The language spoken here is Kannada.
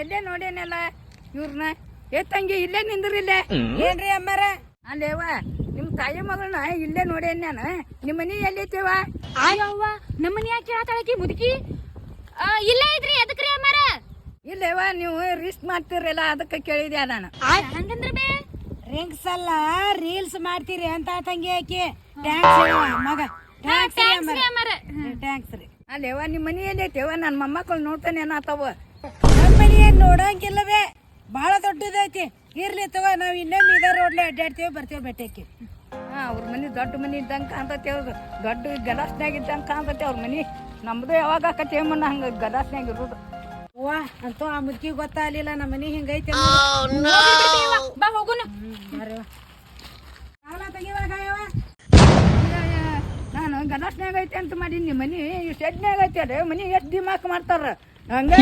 ಎಲ್ಲೇ ನೋಡೇನಲ್ಲ ಇವ್ರನ್ನ ತಂಗಿ ಇಲ್ಲೇ ನಿಂದ್ರಿಲ್ಲೇ ಏನ್ರಿ ಅಮ್ಮಾರ ಅಲ್ಲೇವ ನಿಮ್ ತಾಯಿ ಮಗಳನ್ನ ಇಲ್ಲೇ ನೋಡೇನ್ ನಾನು ನಿಮ್ ಮನಿ ಎಲ್ಲೈತಿವ ಅಯ್ಯವ್ವ ನಮ್ಮ ಮನಿ ಯಾಕೆ ಕೇಳತಾಳಕಿ ಮುದುಕಿ ಇಲ್ಲೇ ಇದ್ರಿ ಎದಕ್ರಿ ಅಮ್ಮಾರ ಇಲ್ಲೇವ ನೀವು ರಿಸ್ಕ್ ಮಾಡ್ತಿರಲ್ಲ ಅದಕ್ಕೆ ಕೇಳಿದೆ ನಾನು ಹಂಗಂದ್ರ ಬೇ ರಿಂಗ್ಸ್ ಅಲ್ಲ ರೀಲ್ಸ್ ಮಾಡ್ತೀರಿ ಅಂತ ತಂಗಿ ಆಕಿ ಟ್ಯಾಂಕ್ಸ್ ಮಗ ಟ್ಯಾಂಕ್ಸ್ ರೀ ಅಲ್ಲೇವ ನಿಮ್ ಮನಿ ಎಲ್ಲೈತಿವ ನನ್ ಮೊಮ್ಮಕ್ಕಳು ನೋಡ್ತಾನೆ ಏನಾತವ ನಮ್ಮ ಮನಿ ಏನ್ ನೋಡಂಗಿಲ್ಲವೇ ಬಹಳ ದೊಡ್ಡದೈತಿ ಇರ್ಲಿ ತಗೋ ನಾವ್ ಇನ್ನೊಮ್ಮೆ ಇದ ರೋಡ್ಲೆ ಅಡ್ಡಾಡ್ತೇವೆ ಬರ್ತೇವೆ ಬೆಟ್ಟಕ್ಕೆ ಅವ್ರ ಮನಿ ದೊಡ್ಡ ಮನಿ ಇದ್ದಂಗ ಕಾಣ್ತತಿ ಅವ್ರದ್ದು ದೊಡ್ಡ ಗಲಾಸ್ನಾಗ ಇದ್ದಂಗ ಕಾಣ್ತತಿ ಅವ್ರ ಮನಿ ನಮ್ದು ಯಾವಾಗ ಆಕತಿ ಏಮನ್ನ ಹಂಗ ಗಲಾಸ್ನಾಗ ಇರೋದು ವಾ ಅಂತೂ ಆ ಮುದ್ಕಿ ಗೊತ್ತಾಗ್ಲಿಲ್ಲ ನಮ್ಮ ಮನಿ ಹಿಂಗೈತೆ ಬಾ ಹೋಗುನು ನಾನು ಗಲಾಸ್ನಾಗ ಐತೆ ಅಂತ ಮಾಡೀನಿ ಮನಿ ಶೆಡ್ನಾಗ ಐತೆ ಮನಿ ಎಷ್ಟು ದಿಮಾಕ್ ಮಾಡ್ತಾರ ಹಂಗ